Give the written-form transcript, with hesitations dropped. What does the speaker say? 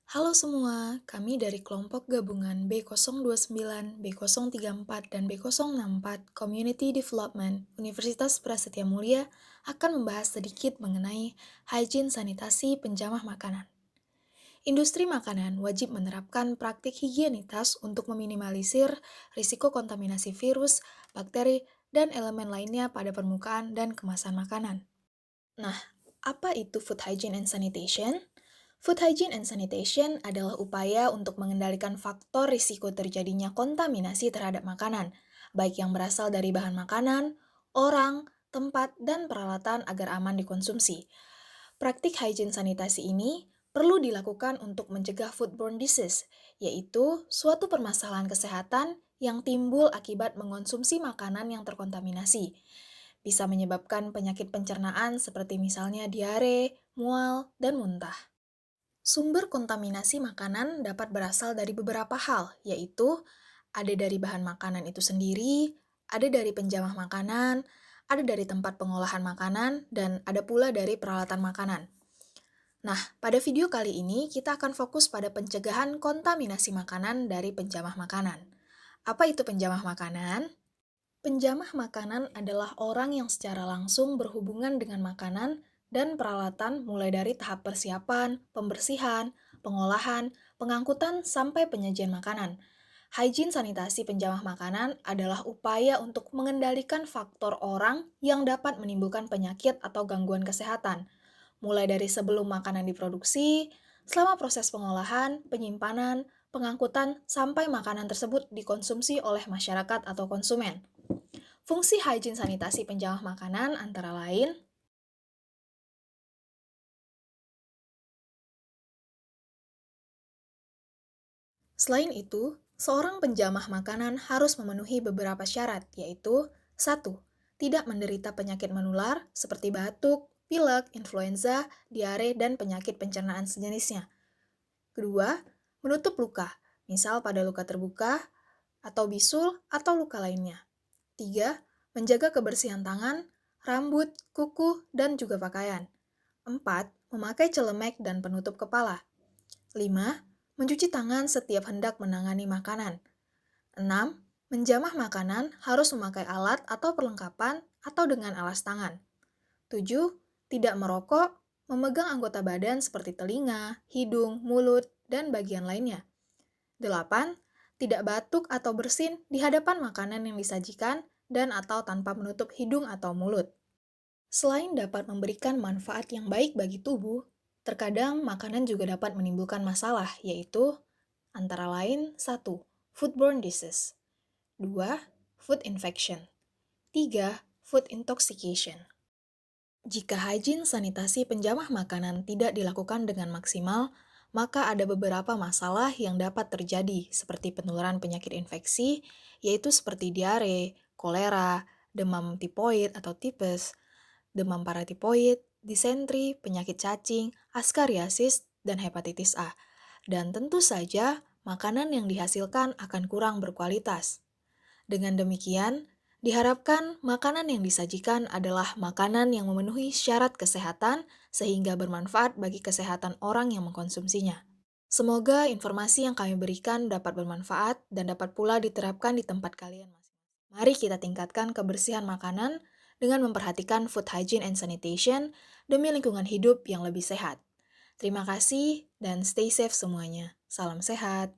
Halo semua, kami dari kelompok gabungan B029, B034, dan B064 Community Development Universitas Prasetya Mulia akan membahas sedikit mengenai hygiene sanitasi penjamah makanan. Industri makanan wajib menerapkan praktik higienitas untuk meminimalisir risiko kontaminasi virus, bakteri, dan elemen lainnya pada permukaan dan kemasan makanan. Nah, apa itu food hygiene and sanitation? Food hygiene and sanitation adalah upaya untuk mengendalikan faktor risiko terjadinya kontaminasi terhadap makanan, baik yang berasal dari bahan makanan, orang, tempat, dan peralatan agar aman dikonsumsi. Praktik hygiene sanitasi ini perlu dilakukan untuk mencegah foodborne disease, yaitu suatu permasalahan kesehatan yang timbul akibat mengonsumsi makanan yang terkontaminasi. Bisa menyebabkan penyakit pencernaan seperti misalnya diare, mual, dan muntah. Sumber kontaminasi makanan dapat berasal dari beberapa hal, yaitu ada dari bahan makanan itu sendiri, ada dari penjamah makanan, ada dari tempat pengolahan makanan, dan ada pula dari peralatan makanan. Nah, pada video kali ini kita akan fokus pada pencegahan kontaminasi makanan dari penjamah makanan. Apa itu penjamah makanan? Penjamah makanan adalah orang yang secara langsung berhubungan dengan makanan dan peralatan mulai dari tahap persiapan, pembersihan, pengolahan, pengangkutan, sampai penyajian makanan. Hygiene sanitasi penjamah makanan adalah upaya untuk mengendalikan faktor orang yang dapat menimbulkan penyakit atau gangguan kesehatan, mulai dari sebelum makanan diproduksi, selama proses pengolahan, penyimpanan, pengangkutan, sampai makanan tersebut dikonsumsi oleh masyarakat atau konsumen. Fungsi hygiene sanitasi penjamah makanan antara lain, selain itu, seorang penjamah makanan harus memenuhi beberapa syarat, yaitu 1. Tidak menderita penyakit menular seperti batuk, pilek, influenza, diare, dan penyakit pencernaan sejenisnya. Kedua, menutup luka, misal pada luka terbuka, atau bisul, atau luka lainnya. 3. Menjaga kebersihan tangan, rambut, kuku, dan juga pakaian. 4. Memakai celemek dan penutup kepala. 5. Mencuci tangan setiap hendak menangani makanan. 6. Menjamah makanan harus memakai alat atau perlengkapan atau dengan alas tangan. 7. Tidak merokok, memegang anggota badan seperti telinga, hidung, mulut, dan bagian lainnya. 8. Tidak batuk atau bersin di hadapan makanan yang disajikan dan atau tanpa menutup hidung atau mulut. Selain dapat memberikan manfaat yang baik bagi tubuh, terkadang makanan juga dapat menimbulkan masalah, yaitu antara lain 1. Foodborne disease, 2. Food infection, 3. Food intoxication. Jika hygiene sanitasi penjamah makanan tidak dilakukan dengan maksimal, maka ada beberapa masalah yang dapat terjadi, seperti penularan penyakit infeksi, yaitu seperti diare, kolera, demam tipoid atau tipes, demam paratipoid, disentri, penyakit cacing, askariasis, dan hepatitis A. Dan tentu saja, makanan yang dihasilkan akan kurang berkualitas. Dengan demikian, diharapkan makanan yang disajikan adalah makanan yang memenuhi syarat kesehatan sehingga bermanfaat bagi kesehatan orang yang mengkonsumsinya. Semoga informasi yang kami berikan dapat bermanfaat dan dapat pula diterapkan di tempat kalian masing-masing. Mari kita tingkatkan kebersihan makanan dengan memperhatikan food hygiene and sanitation demi lingkungan hidup yang lebih sehat. Terima kasih dan stay safe semuanya. Salam sehat.